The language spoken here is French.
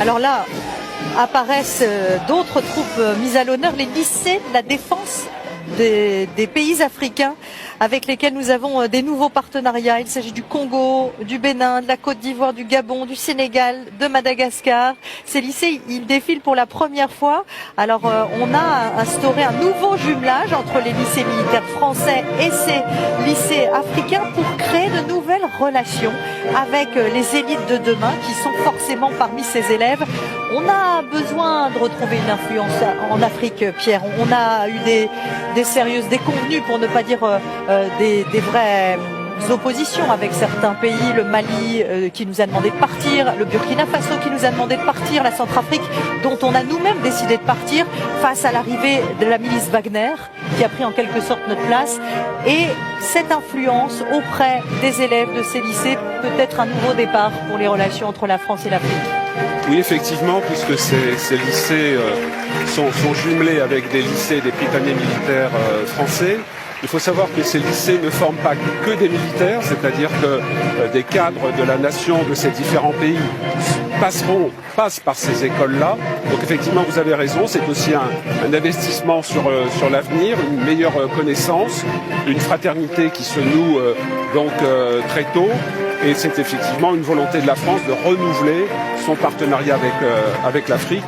Alors là, apparaissent d'autres troupes mises à l'honneur, les lycées de la défense des pays africains avec lesquels nous avons des nouveaux partenariats. Il s'agit du Congo, du Bénin, de la Côte d'Ivoire, du Gabon, du Sénégal, de Madagascar. Ces lycées, ils défilent pour la première fois. Alors on a instauré un nouveau jumelage entre les lycées militaires français et ces lycées africains pour créer de nouvelles relations avec les élites de demain qui sont forcément parmi ces élèves. On a besoin de retrouver une influence en Afrique, Pierre. On a eu des sérieuses déconvenues, pour ne pas dire des vraies oppositions avec certains pays, le Mali qui nous a demandé de partir, le Burkina Faso qui nous a demandé de partir, la Centrafrique dont on a nous-mêmes décidé de partir face à l'arrivée de la milice Wagner qui a pris en quelque sorte notre place. Et cette influence auprès des élèves de ces lycées peut être un nouveau départ pour les relations entre la France et l'Afrique. Oui, effectivement, puisque ces lycées sont jumelés avec des lycées des prytanées militaires français. Il faut savoir que ces lycées ne forment pas que des militaires, c'est-à-dire que des cadres de la nation de ces différents pays passent par ces écoles-là. Donc effectivement, vous avez raison, c'est aussi un investissement sur l'avenir, une meilleure connaissance, une fraternité qui se noue très tôt. Et c'est effectivement une volonté de la France de renouveler son partenariat avec l'Afrique.